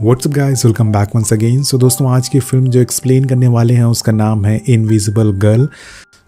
WhatsApp guys, welcome back once again. So दोस्तों, आज की फिल्म जो एक्सप्लेन करने वाले हैं उसका नाम है इनविजिबल गर्ल।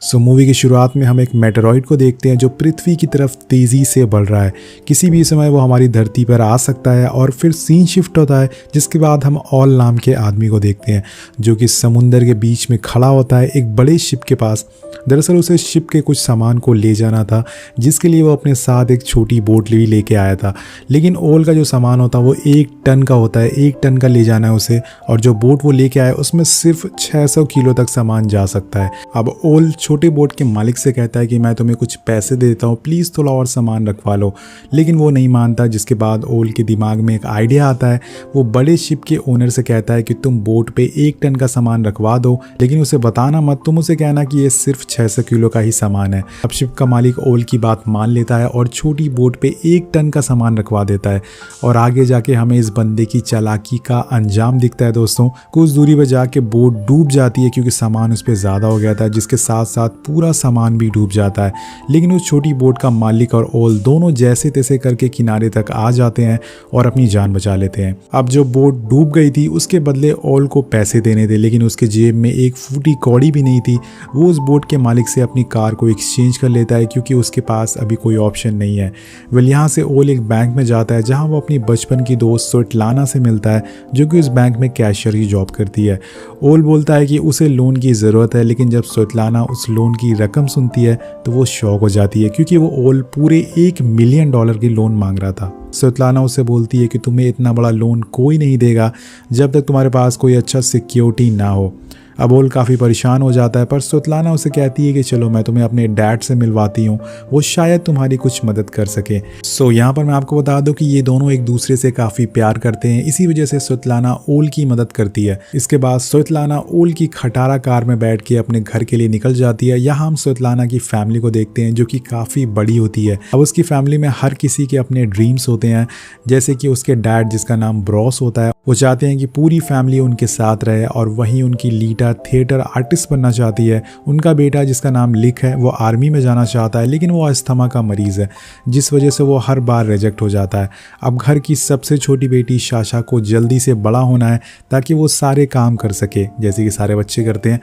सो मूवी की शुरुआत में हम एक मेटेरॉइड को देखते हैं जो पृथ्वी की तरफ तेज़ी से बढ़ रहा है। किसी भी समय वो हमारी धरती पर आ सकता है। और फिर सीन शिफ्ट होता है, जिसके बाद हम ऑल नाम के आदमी को देखते हैं जो कि समुंदर के बीच में खड़ा होता है एक बड़े शिप के पास। दरअसल उसे शिप के कुछ सामान को ले जाना था, जिसके लिए वो अपने साथ एक छोटी बोट भी लेके आया था। लेकिन ओल का जो सामान होता है वो 1 टन का होता है, 1 टन का ले जाना है उसे। और जो बोट वो लेके आया उसमें सिर्फ 600 किलो तक सामान जा सकता है। अब ओल छोटे बोट के मालिक से कहता है कि मैं तुम्हें कुछ पैसे देता हूँ, प्लीज़ थोड़ा और सामान रखवा लो। लेकिन वो नहीं मानता, जिसके बाद ओल के दिमाग में एक आइडिया आता है। वो बड़े शिप के ओनर से कहता है कि तुम बोट पे 1 टन का सामान रखवा दो, लेकिन उसे बताना मत, तुम उसे कहना कि ये सिर्फ 600 किलो का ही सामान है। अब शिप का मालिक ओल की बात मान लेता है और छोटी बोट पे 1 टन का सामान रखवा देता है। और आगे जाके हमें इस बंदे की चालाकी का अंजाम दिखता है दोस्तों। कुछ दूरी पर जाके बोट डूब जाती है क्योंकि सामान उस पर ज़्यादा हो गया था, जिसके साथ साथ पूरा सामान भी डूब जाता है। लेकिन उस छोटी बोट का मालिक और ओल दोनों जैसे तैसे करके किनारे तक आ जाते हैं और अपनी जान बचा लेते हैं। अब जो बोट डूब गई थी उसके बदले ओल को पैसे देने थे, लेकिन उसके जेब में एक फूटी कौड़ी भी नहीं थी। वो उस बोट के मालिक से अपनी कार को एक्सचेंज कर लेता है क्योंकि उसके पास अभी कोई ऑप्शन नहीं है। वेल, यहाँ से ओल एक बैंक में जाता है जहाँ वो अपनी बचपन की दोस्त स्वेटलाना से मिलता है, जो कि उस बैंक में कैशियर की जॉब करती है। ओल बोलता है कि उसे लोन की ज़रूरत है, लेकिन जब स्वेटलाना उस लोन की रकम सुनती है तो वो शॉक हो जाती है क्योंकि वो ओल पूरे $1 मिलियन की लोन मांग रहा था। स्वेटलाना उसे बोलती है कि तुम्हें इतना बड़ा लोन कोई नहीं देगा जब तक तुम्हारे पास कोई अच्छा सिक्योरिटी ना हो। अब ओल काफ़ी परेशान हो जाता है, पर स्वेटलाना उसे कहती है कि चलो मैं तुम्हें अपने डैड से मिलवाती हूँ, वो शायद तुम्हारी कुछ मदद कर सके। सो यहाँ पर मैं आपको बता दूं कि ये दोनों एक दूसरे से काफ़ी प्यार करते हैं, इसी वजह से स्वेटलाना ओल की मदद करती है। इसके बाद स्वेटलाना ओल की खटारा कार में बैठ के अपने घर के लिए निकल जाती है। यहाँ हम स्वेटलाना की फैमिली को देखते हैं जो कि काफ़ी बड़ी होती है। अब उसकी फैमिली में हर किसी के अपने ड्रीम्स होते हैं, जैसे कि उसके डैड जिसका नाम ब्रॉस होता है, वो चाहते हैं कि पूरी फैमिली उनके साथ रहे। और वहीं उनकी लीटा थिएटर आर्टिस्ट बनना चाहती है। उनका बेटा जिसका नाम लिक है वो आर्मी में जाना चाहता है, लेकिन वो अस्थमा का मरीज़ है, जिस वजह से वो हर बार रिजेक्ट हो जाता है। अब घर की सबसे छोटी बेटी शाशा को जल्दी से बड़ा होना है ताकि वो सारे काम कर सके जैसे कि सारे बच्चे करते हैं।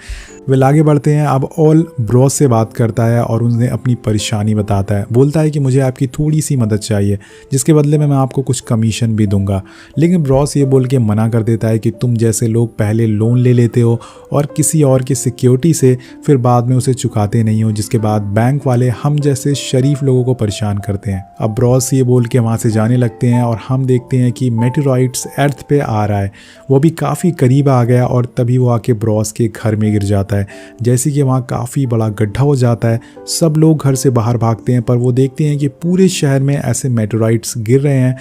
वे आगे बढ़ते हैं। अब ओल ब्रॉस से बात करता है और उन्हें अपनी परेशानी बताता है। बोलता है कि मुझे आपकी थोड़ी सी मदद चाहिए, जिसके बदले में मैं आपको कुछ कमीशन भी दूंगा। लेकिन ब्रॉस ये बोल के मना कर देता है कि तुम जैसे लोग पहले लोन ले लेते हो और किसी और की सिक्योरिटी से, फिर बाद में उसे चुकाते नहीं हो, जिसके बाद बैंक वाले हम जैसे शरीफ लोगों को परेशान करते हैं। अब ब्रॉस ये बोल के वहाँ से जाने लगते हैं और हम देखते हैं कि मेटेरॉइड्स अर्थ पे आ रहा है। वो भी काफ़ी करीब आ गया और तभी वो आके ब्रॉस के घर में गिर जाता है। जैसे कि वहाँ काफ़ी बड़ा गड्ढा हो जाता है, सब लोग घर से बाहर भागते हैं, पर वो देखते हैं कि पूरे शहर में ऐसे मेटेरॉइड्स गिर रहे हैं।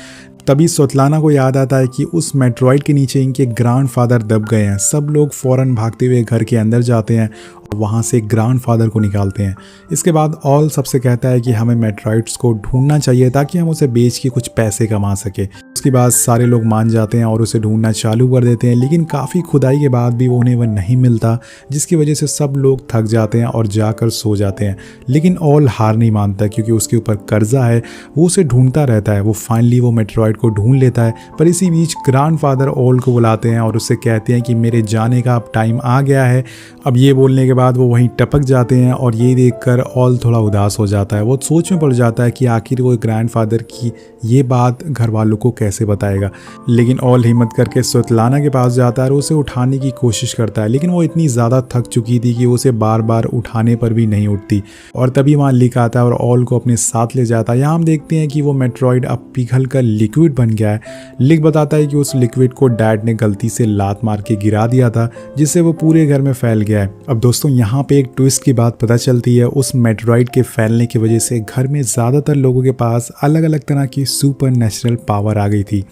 तभी स्वेटलाना को याद आता है कि उस मेटेरॉइड के नीचे इनके ग्रैंडफादर दब गए हैं। सब लोग फौरन भागते हुए घर के अंदर जाते हैं और वहाँ से ग्रैंडफादर को निकालते हैं। इसके बाद ऑल सबसे कहता है कि हमें मेटेरॉइड्स को ढूंढना चाहिए ताकि हम उसे बेच के कुछ पैसे कमा सके। उसके बाद सारे लोग मान जाते हैं और उसे ढूंढना चालू कर देते हैं, लेकिन काफ़ी खुदाई के बाद भी उन्हें वह नहीं मिलता, जिसकी वजह से सब लोग थक जाते हैं और जाकर सो जाते हैं। लेकिन ऑल हार नहीं मानता क्योंकि उसके ऊपर कर्जा है, वो उसे ढूंढता रहता है। वो फाइनली वो मेटेरॉइड को ढूंढ लेता है, पर इसी बीच ग्रैंडफादर ऑल को बुलाते हैं और उससे कहते हैं कि मेरे जाने का अब टाइम आ गया है। अब ये बोलने के बाद वो वहीं टपक जाते हैं और ये देखकर ऑल थोड़ा उदास हो जाता है। वो सोच में पड़ जाता है कि आखिर वो ग्रैंडफादर की ये बात घर वालों को कैसे बताएगा। लेकिन ऑल हिम्मत करके स्वेटलाना के पास जाता है और उसे उठाने की कोशिश करता है, लेकिन वो इतनी ज़्यादा थक चुकी थी कि उसे बार बार उठाने पर भी नहीं उठती। और तभी वहाँ लिक आता है और ऑल को अपने साथ ले जाता है। यहाँ हम देखते हैं कि वो मेटेरॉइड अब पिघल कर लिक्विड बन गया है। लिक बताता है कि उस लिक्विड को डैड ने गलती से लात मार के गिरा दिया था, जिससे वो पूरे घर में फैल गया है। अब दोस्तों, यहाँ पे एक ट्विस्ट की बात पता चलती है। उस मेटेरॉइड के फैलने की वजह से घर में ज़्यादातर लोगों के पास अलग अलग तरह की सुपर नेचुरल पावर आ गई थी,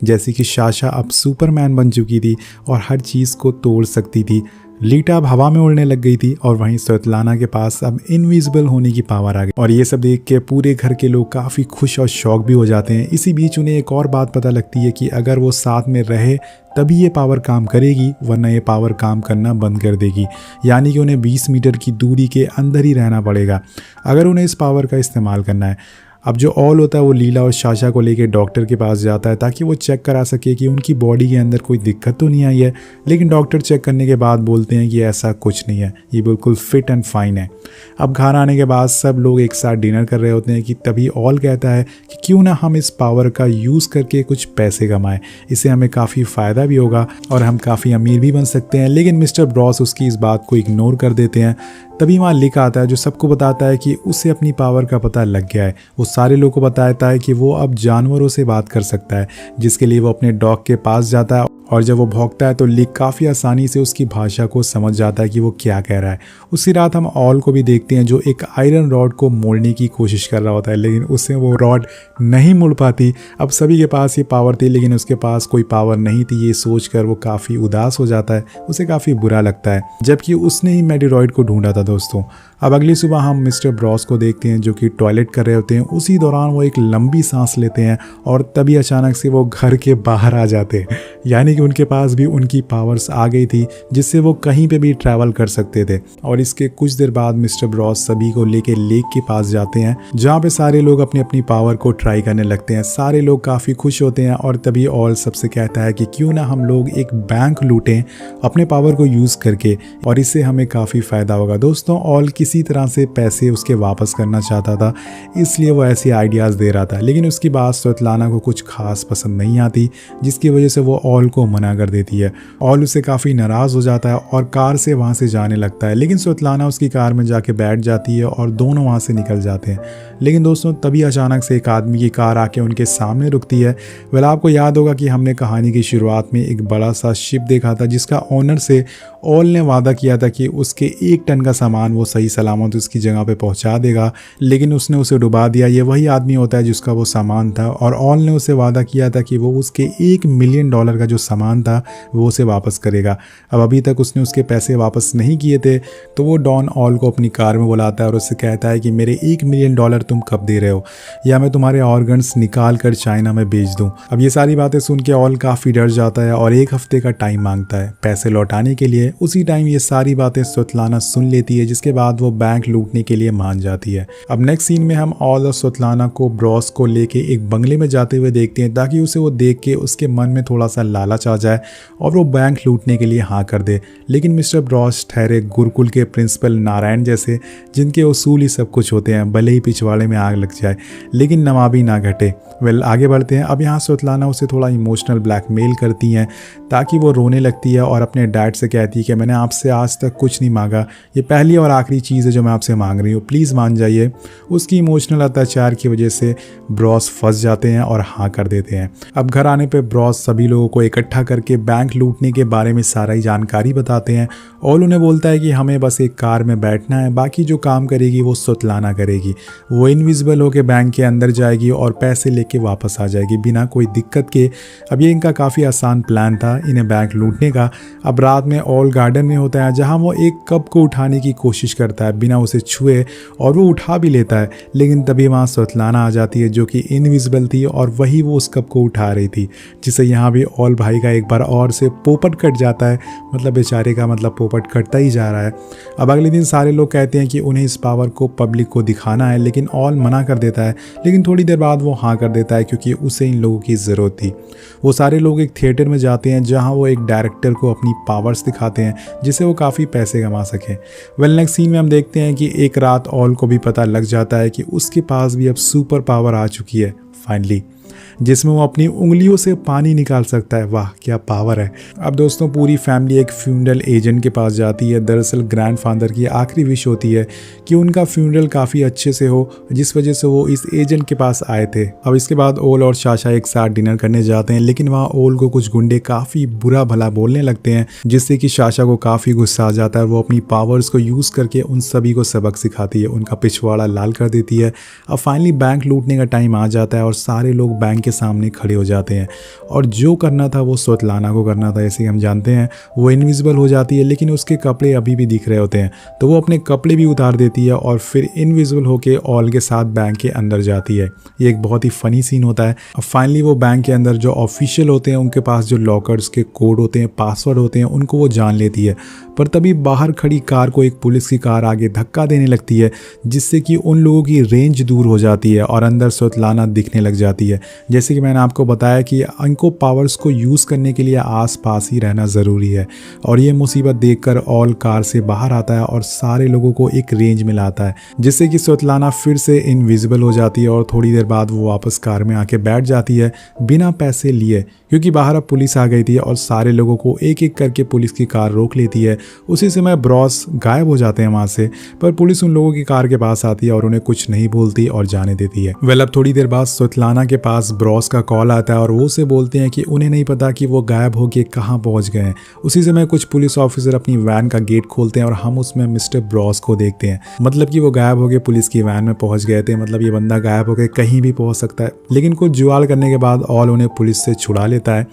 जैसे कि शाशा अब सुपरमैन बन चुकी थी और हर चीज़ को तोड़ सकती थी। लीटा अब हवा में उड़ने लग गई थी और वहीं स्वेटलाना के पास अब इनविजिबल होने की पावर आ गई। और ये सब देख के पूरे घर के लोग काफ़ी खुश और शौक भी हो जाते हैं। इसी बीच उन्हें एक और बात पता लगती है कि अगर वो साथ में रहे तभी ये पावर काम करेगी, वरना ये पावर काम करना बंद कर देगी। यानी कि उन्हें 20 मीटर की दूरी के अंदर ही रहना पड़ेगा अगर उन्हें इस पावर का इस्तेमाल करना है। अब जो ऑल होता है वो लीला और साशा को लेके डॉक्टर के पास जाता है ताकि वो चेक करा सके कि उनकी बॉडी के अंदर कोई दिक्कत तो नहीं आई है, लेकिन डॉक्टर चेक करने के बाद बोलते हैं कि ऐसा कुछ नहीं है, ये बिल्कुल फिट एंड फाइन है। अब घर आने के बाद सब लोग एक साथ डिनर कर रहे होते हैं कि तभी ऑल कहता है कि क्यों ना हम इस पावर का यूज़ करके कुछ पैसे कमाएं, इससे हमें काफ़ी फ़ायदा भी होगा और हम काफ़ी अमीर भी बन सकते हैं। लेकिन मिस्टर ब्रॉस उसकी इस बात को इग्नोर कर देते हैं। तभी वहाँ लिख आता है जो सबको बताता है कि उसे अपनी पावर का पता लग गया है। वो सारे लोगों को बताता है कि वो अब जानवरों से बात कर सकता है, जिसके लिए वो अपने डॉग के पास जाता है और जब वो भौंकता है तो लिक काफ़ी आसानी से उसकी भाषा को समझ जाता है कि वो क्या कह रहा है। उसी रात हम ऑल को भी देखते हैं जो एक आयरन रॉड को मोड़ने की कोशिश कर रहा होता है, लेकिन उससे वो रॉड नहीं मुड़ पाती। अब सभी के पास ये पावर थी लेकिन उसके पास कोई पावर नहीं थी, ये सोचकर वो काफ़ी उदास हो जाता है, उसे काफ़ी बुरा लगता है, जबकि उसने ही मेटेरॉइड को ढूंढा था दोस्तों। अब अगली सुबह हम मिस्टर ब्रॉस को देखते हैं जो कि टॉयलेट कर रहे होते हैं। उसी दौरान वो एक लंबी सांस लेते हैं और तभी अचानक से वो घर के बाहर आ जाते हैं, यानी कि उनके पास भी उनकी पावर्स आ गई थी जिससे वो कहीं पे भी ट्रैवल कर सकते थे। और इसके कुछ देर बाद मिस्टर ब्रॉस सभी को लेके लेक के पास जाते हैं जहाँ पे सारे लोग अपनी अपनी पावर को ट्राई करने लगते हैं। सारे लोग काफ़ी खुश होते हैं और तभी ऑल सबसे कहता है कि क्यों ना हम लोग एक बैंक लूटें अपने पावर को यूज़ करके और इससे हमें काफ़ी फ़ायदा होगा। दोस्तों ऑल किसी तरह से पैसे उसके वापस करना चाहता था, इसलिए वो ऐसी आइडियाज़ दे रहा था, लेकिन उसकी बात स्वेतलाना को कुछ खास पसंद नहीं आती, जिसकी वजह से वो ऑल को मना कर देती है। ऑल उससे काफ़ी नाराज़ हो जाता है और कार से वहाँ से जाने लगता है, लेकिन स्वेतलाना उसकी कार में जाके बैठ जाती है और दोनों वहाँ से निकल जाते हैं। लेकिन दोस्तों तभी अचानक से एक आदमी की कार आके उनके सामने रुकती है। वेल आपको याद होगा कि हमने कहानी की शुरुआत में एक बड़ा सा शिप देखा था जिसका ओनर से ऑल ने वादा किया था कि उसके 1 टन का सामान वो सही सलामत उसकी जगह पे पहुंचा देगा, लेकिन उसने उसे डुबा दिया। ये वही आदमी होता है जिसका वो सामान था और ऑल ने उसे वादा किया था कि वो उसके $1 मिलियन का जो सामान था वो उसे वापस करेगा। अब अभी तक उसने उसके पैसे वापस नहीं किए थे, तो वो डॉन ऑल को अपनी कार में बुलाता है और उससे कहता है कि मेरे $1 मिलियन तुम कब दे रहे हो, या मैं तुम्हारे ऑर्गन्स निकाल कर चाइना में बेच दूं। अब ये सारी बातें सुन के ऑल काफ़ी डर जाता है और 1 हफ्ते का टाइम मांगता है पैसे लौटाने के लिए। उसी टाइम ये सारी बातें स्वेतलाना सुन लेती है, जिसके बाद वो बैंक लूटने के लिए मान जाती है। अब नेक्स्ट सीन में हम ऑल और स्वेतलाना को ब्रॉस को लेके एक बंगले में जाते हुए देखते हैं ताकि उसे वो देख के उसके मन में थोड़ा सा लालच आ जाए और वो बैंक लूटने के लिए हाँ कर दे। लेकिन मिस्टर ब्रॉस ठहरे गुरुकुल के प्रिंसिपल नारायण जैसे, जिनके उसूल ही सब कुछ होते हैं, भले ही पिछवाड़े में आग लग जाए लेकिन नवाबी ना घटे। वेल आगे बढ़ते हैं। अब यहाँ स्वेतलाना उसे थोड़ा इमोशनल ब्लैकमेल करती हैं ताकि वो रोने लगती है और अपने डैड से कहती है कि मैंने आपसे आज तक कुछ नहीं मांगा, ये पहली और आखिरी चीज़ है जो मैं आपसे मांग रही हूँ, प्लीज़ मान जाइए। उसकी इमोशनल अत्याचार की वजह से ब्रॉस फंस जाते हैं और हाँ कर देते हैं। अब घर आने पर ब्रॉस सभी लोगों को इकट्ठा करके बैंक लूटने के बारे में सारा ही जानकारी बताते हैं और उन्हें बोलता है कि हमें बस एक कार में बैठना है, बाकी जो काम करेगी वो स्वेतलाना करेगी। वो इनविजिबल होकर बैंक के अंदर जाएगी और पैसे लेके वापस आ जाएगी बिना कोई दिक्कत के। अब ये इनका काफ़ी आसान प्लान था इन्हें बैंक लूटने का। अब रात में ऑल गार्डन में होता है जहां वो एक कप को उठाने की कोशिश करता है बिना उसे छुए और वो उठा भी लेता है, लेकिन तभी वहाँ स्वेतलाना आ जाती है जो कि इनविजिबल थी और वही वो उस कप को उठा रही थी, जिससे यहाँ भी ऑल भाई का एक बार और से पोपट कट जाता है। मतलब बेचारे का मतलब पोपट कटता ही जा रहा है। अब अगले दिन सारे लोग कहते हैं कि उन्हें इस पावर को पब्लिक को दिखाना है, लेकिन ऑल मना कर देता है। लेकिन थोड़ी देर बाद वो हाँ कर देता है क्योंकि उसे इन लोगों की ज़रूरत थी। वो सारे लोग एक थिएटर में जाते हैं जहां वो एक डायरेक्टर को अपनी पावर्स दिखाते हैं जिससे वो काफ़ी पैसे कमा सकें। वेल नेक्स्ट सीन में हम देखते हैं कि एक रात ऑल को भी पता लग जाता है कि उसके पास भी अब सुपर पावर आ चुकी है फाइनली, जिसमें वो अपनी उंगलियों से पानी निकाल सकता है। वाह क्या पावर है। अब दोस्तों पूरी फैमिली एक फ्यूनरल एजेंट के पास जाती है। दरअसल ग्रैंडफादर की आखिरी विश होती है कि उनका फ्यूनरल काफ़ी अच्छे से हो, जिस वजह से वो इस एजेंट के पास आए थे। अब इसके बाद ओल और साशा एक साथ डिनर करने जाते हैं, लेकिन वहाँ ओल को कुछ गुंडे काफ़ी बुरा भला बोलने लगते हैं, जिससे कि साशा को काफ़ी गुस्सा आ जाता है। वो अपनी पावर्स को यूज़ करके उन सभी को सबक सिखाती है, उनका पिछवाड़ा लाल कर देती है। अब फाइनली बैंक लूटने का टाइम आ जाता है और सारे लोग बैंक के सामने खड़े हो जाते हैं और जो करना था वो स्वेतलाना को करना था। जैसे कि हम जानते हैं वो इनविजिबल हो जाती है लेकिन उसके कपड़े अभी भी दिख रहे होते हैं, तो वो अपने कपड़े भी उतार देती है और फिर इनविजिबल होके ऑल के साथ बैंक के अंदर जाती है। ये एक बहुत ही फनी सीन होता है। अब फाइनली वो बैंक के अंदर जो ऑफिशियल होते हैं उनके पास जो लॉकर्स के कोड होते हैं, पासवर्ड होते हैं, उनको वो जान लेती है। पर तभी बाहर खड़ी कार को एक पुलिस की कार आगे धक्का देने लगती है जिससे कि उन लोगों की रेंज दूर हो जाती है और अंदर स्वेतलाना दिखने लग जाती है। जैसे कि मैंने आपको बताया कि इनको पावर्स को यूज़ करने के लिए आसपास ही रहना ज़रूरी है और ये मुसीबत देखकर ऑल कार से बाहर आता है और सारे लोगों को एक रेंज में लाता है जिससे कि स्वेतलाना फिर से इनविजिबल हो जाती है और थोड़ी देर बाद वो वापस कार में आके बैठ जाती है बिना पैसे लिए, क्योंकि बाहर अब पुलिस आ गई थी और सारे लोगों को एक एक करके पुलिस की कार रोक लेती है। उसी समय ब्रॉस गायब हो जाते हैं वहाँ से, पर पुलिस उन लोगों की कार के पास आती है और उन्हें कुछ नहीं बोलती और जाने देती है। अब थोड़ी देर बाद स्वेतलाना के पास ब्रॉस का कॉल आता है और वो उसे बोलते हैं कि उन्हें नहीं पता कि वो गायब होके कहाँ पहुँच गए हैं। उसी समय कुछ पुलिस ऑफिसर अपनी वैन का गेट खोलते हैं और हम उसमें मिस्टर ब्रॉस को देखते हैं। मतलब कि वो गायब होके पुलिस की वैन में पहुँच गए थे, मतलब ये बंदा गायब होके कहीं भी पहुँच सकता है। लेकिन कुछ जुगाड़ करने के बाद ऑल उन्हें पुलिस से छुड़ा लेता है।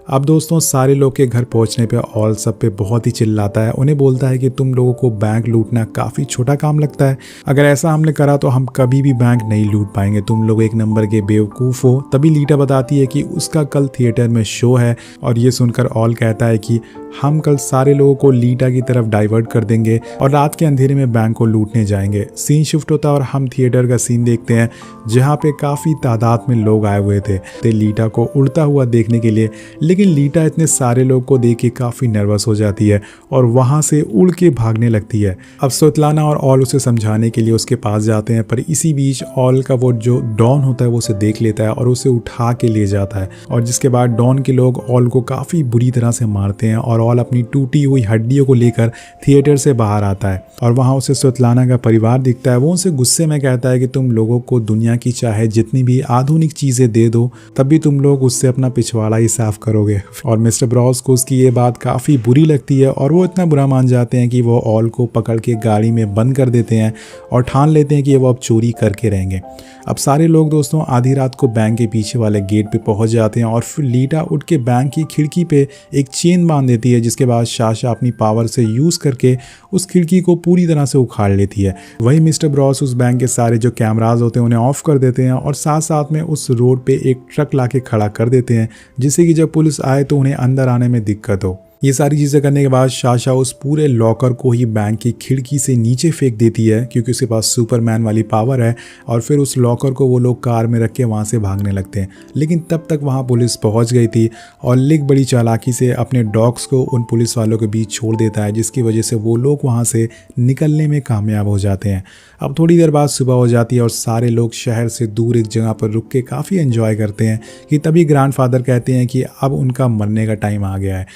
अब दोस्तों सारे लोग के घर पहुंचने पे ऑल सब पे बहुत ही चिल्लाता है, उन्हें बोलता है कि तुम लोगों को बैंक लूटना काफ़ी छोटा काम लगता है, अगर ऐसा हमने करा तो हम कभी भी बैंक नहीं लूट पाएंगे, तुम लोग एक नंबर के बेवकूफ़ हो। तभी लीटा बताती है कि उसका कल थिएटर में शो है और ये सुनकर ऑल कहता है कि हम कल सारे लोगों को लीटा की तरफ डाइवर्ट कर देंगे और रात के अंधेरे में बैंक को लूटने जाएंगे। सीन शिफ्ट होता है और हम थिएटर का सीन देखते हैं जहाँ पे काफ़ी तादाद में लोग आए हुए थे लीटा को उड़ता हुआ देखने के लिए। लेकिन लीटा इतने सारे लोग को देख के काफ़ी नर्वस हो जाती है और वहाँ से उड़ के भागने लगती है। अब स्वेतलाना और ऑल उसे समझाने के लिए उसके पास जाते हैं, पर इसी बीच ऑल का वो जो डॉन होता है वो उसे देख लेता है और उसे उठा के ले जाता है और जिसके बाद डॉन के लोग ऑल को काफ़ी बुरी तरह से मारते हैं और ऑल अपनी टूटी हुई हड्डियों को लेकर थिएटर से बाहर आता है और वहाँ उसे स्वेतलाना का परिवार दिखता है। वो उनसे गुस्से में कहता है कि तुम लोगों को दुनिया की चाहे जितनी भी आधुनिक चीज़ें दे दो तब भी तुम लोग उससे अपना पिछवाड़ा ही साफ करोगे। और मिस्टर ब्रॉस को उसकी ये बात काफ़ी बुरी लगती है और वो इतना बुरा मान जाते हैं कि वो ऑल को पकड़ के गाड़ी में बंद कर देते हैं और ठान लेते हैं कि वो अब चोरी करके रहेंगे। अब सारे लोग दोस्तों आधी रात को बैंक के पीछे वाले गेट पे पहुंच जाते हैं और फिर लीटा उठ के बैंक की खिड़की पे एक चेन बांध देती है, जिसके बाद शाशा अपनी पावर से यूज़ करके उस खिड़की को पूरी तरह से उखाड़ लेती है। वही मिस्टर ब्रॉस उस बैंक के सारे जो कैमराज होते हैं उन्हें ऑफ कर देते हैं और साथ साथ में उस रोड पे एक ट्रक ला के खड़ा कर देते हैं जिससे कि जब पुलिस आए तो उन्हें अंदर आने में दिक्कत हो। ये सारी चीज़ें करने के बाद शाशा उस पूरे लॉकर को ही बैंक की खिड़की से नीचे फेंक देती है क्योंकि उसके पास सुपरमैन वाली पावर है और फिर उस लॉकर को वो लोग कार में रख के वहाँ से भागने लगते हैं। लेकिन तब तक वहाँ पुलिस पहुँच गई थी और लिक बड़ी चालाकी से अपने डॉग्स को उन पुलिस वालों के बीच छोड़ देता है, जिसकी वजह से वो लोग वहाँ से निकलने में कामयाब हो जाते हैं। अब थोड़ी देर बाद सुबह हो जाती है और सारे लोग शहर से दूर एक जगह पर रुक के काफ़ी एंजॉय करते हैं कि तभी ग्रैंडफादर कहते हैं कि अब उनका मरने का टाइम आ गया है।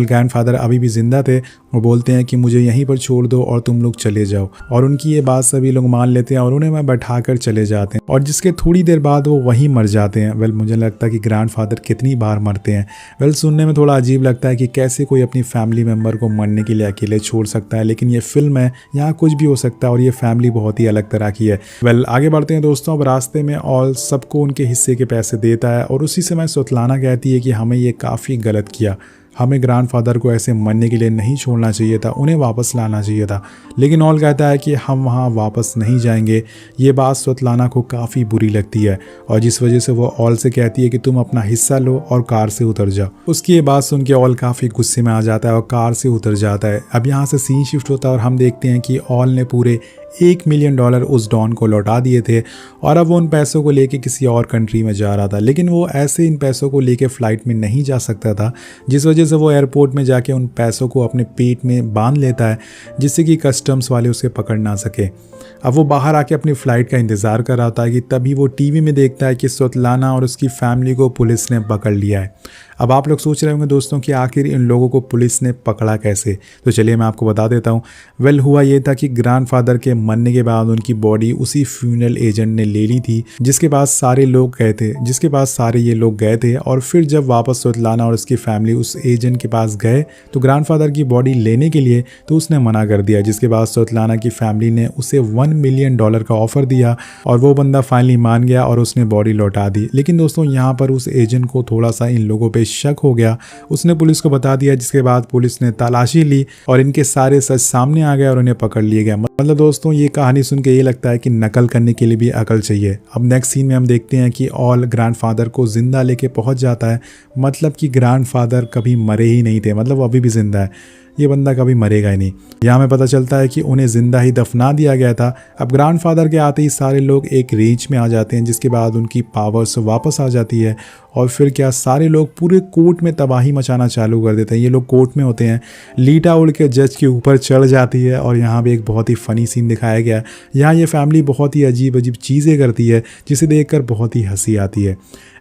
ग्रैंडफादर अभी भी जिंदा थे, वो बोलते हैं कि मुझे यहीं पर छोड़ दो और तुम लोग चले जाओ और उनकी ये बात सभी लोग मान लेते हैं और उन्हें वहाँ बैठा कर चले जाते हैं और जिसके थोड़ी देर बाद वो वहीं मर जाते हैं। मुझे लगता है कि ग्रैंडफादर कितनी बार मरते हैं। सुनने में थोड़ा अजीब लगता है कि कैसे कोई अपनी फैमिली मेम्बर को मरने के लिए अकेले छोड़ सकता है, लेकिन ये फिल्म है, यहाँ कुछ भी हो सकता है और ये फैमिली बहुत ही अलग तरह की है। आगे बढ़ते हैं दोस्तों। अब रास्ते में ऑल सबको उनके हिस्से के पैसे देता है और उसी समय स्वेतलाना कहती है कि हमें ये काफ़ी गलत किया, हमें ग्रैंडफादर को ऐसे मरने के लिए नहीं छोड़ना चाहिए था, उन्हें वापस लाना चाहिए था। लेकिन ऑल कहता है कि हम वहाँ वापस नहीं जाएंगे। ये बात स्वेतलाना को काफ़ी बुरी लगती है और जिस वजह से वो ऑल से कहती है कि तुम अपना हिस्सा लो और कार से उतर जाओ। उसकी ये बात सुन के ऑल काफ़ी गुस्से में आ जाता है और कार से उतर जाता है। अब यहाँ से सीन शिफ्ट होता है और हम देखते हैं कि ऑल ने पूरे $1 मिलियन उस डॉन को लौटा दिए थे और अब वो उन पैसों को लेके किसी और कंट्री में जा रहा था। लेकिन वो ऐसे इन पैसों को लेके फ़्लाइट में नहीं जा सकता था, जिस वजह से वो एयरपोर्ट में जाके उन पैसों को अपने पेट में बांध लेता है जिससे कि कस्टम्स वाले उसे पकड़ ना सके। अब वो बाहर आके अपनी फ़्लाइट का इंतज़ार कर रहा था कि तभी वो टीवी में देखता है कि स्वेतलाना और उसकी फैमिली को पुलिस ने पकड़ लिया है। अब आप लोग सोच रहे होंगे दोस्तों कि आखिर इन लोगों को पुलिस ने पकड़ा कैसे। तो चलिए मैं आपको बता देता हूँ। वेल, हुआ ये था कि ग्रैंडफादर के मरने के बाद उनकी बॉडी उसी फ्यूनरल एजेंट ने ले ली थी जिसके पास सारे ये लोग गए थे। और फिर जब वापस स्वेतलाना और उसकी फैमिली उस एजेंट के पास गए तो ग्रैंडफादर की बॉडी लेने के लिए तो उसने मना कर दिया, जिसके बाद स्वेतलाना की फैमिली ने उसे $1 मिलियन का ऑफर दिया और वो बंदा फाइनली मान गया और उसने बॉडी लौटा दी। लेकिन दोस्तों यहाँ पर उस एजेंट को थोड़ा सा इन लोगों पे शक हो गया। उसने पुलिस को बता दिया, जिसके बाद पुलिस ने तलाशी ली और इनके सारे सच सामने आ गए और उन्हें पकड़ लिया गया। मतलब दोस्तों ये कहानी सुन के ये लगता है कि नकल करने के लिए भी अकल चाहिए। अब नेक्स्ट सीन में हम देखते हैं कि ऑल ग्रैंडफादर को जिंदा लेके पहुंच जाता है। मतलब कि ग्रैंडफादर कभी मरे ही नहीं थे, मतलब वो अभी भी जिंदा है, ये बंदा कभी मरेगा ही नहीं। यहाँ हमें पता चलता है कि उन्हें जिंदा ही दफना दिया गया था। अब ग्रैंडफादर के आते ही सारे लोग एक रेंज में आ जाते हैं, जिसके बाद उनकी पावर्स वापस आ जाती है और फिर क्या सारे लोग पूरे कोर्ट में तबाही मचाना चालू कर देते हैं। ये लोग कोर्ट में होते हैं, लीटा उड़ के जज के ऊपर चढ़ जाती है और यहाँ भी एक बहुत ही फनी सीन दिखाया गया है। यहाँ ये फैमिली बहुत ही अजीब अजीब चीज़ें करती है जिसे देखकर बहुत ही हंसी आती है।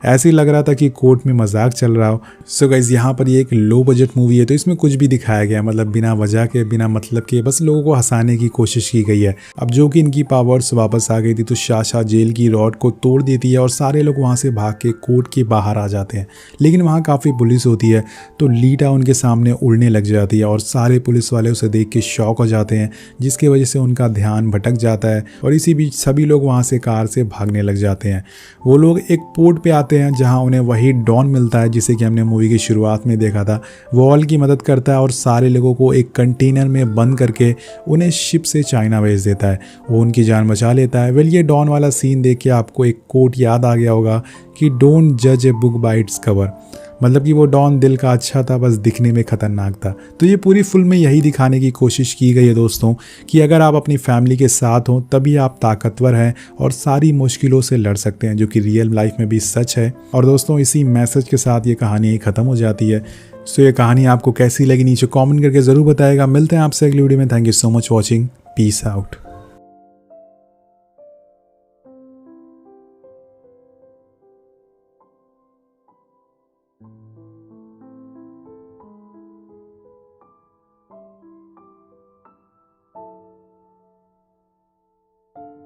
ऐसे ही लग रहा था कि कोर्ट में मजाक चल रहा हो। सो गाइस, यहाँ पर ये एक लो बजट मूवी है तो इसमें कुछ भी दिखाया गया, मतलब बिना वजह के बिना मतलब के बस लोगों को हंसाने की कोशिश की गई है। अब जो कि इनकी पावर्स वापस आ गई थी तो शाशा जेल की रॉड को तोड़ देती है और सारे लोग वहाँ से भाग के कोर्ट के बाहर आ जाते हैं। लेकिन वहाँ काफ़ी पुलिस होती है तो लीटा उनके सामने उड़ने लग जाती है और सारे पुलिस वाले उसे देख के शॉक हो जाते हैं, जिसकी वजह से उनका ध्यान भटक जाता है और इसी बीच सभी लोग वहाँ से कार से भागने लग जाते हैं। वो लोग एक पोर्ट पे आते हैं जहाँ उन्हें वही डॉन मिलता है जिसे कि हमने मूवी की शुरुआत में देखा था। वो ऑल की मदद करता है और सारे लोगों को एक कंटेनर में बंद करके उन्हें शिप से चाइना भेज देता है। वो उनकी जान बचा लेता है। वेल, ये डॉन वाला सीन देख के आपको एक कोट याद आ गया होगा कि डोंट जज a book by its cover. मतलब कि वो डॉन दिल का अच्छा था, बस दिखने में खतरनाक था। तो ये पूरी फिल्म में यही दिखाने की कोशिश की गई है दोस्तों कि अगर आप अपनी फैमिली के साथ हो तभी आप ताकतवर हैं और सारी मुश्किलों से लड़ सकते हैं, जो कि रियल लाइफ में भी सच है। और दोस्तों इसी मैसेज के साथ ये कहानी ख़त्म हो जाती है। सो ये कहानी आपको कैसी लगी नीचे कॉमेंट करके ज़रूर बताएगा। मिलते हैं आपसे अगली वीडियो में। Thank you so much watching. Peace out.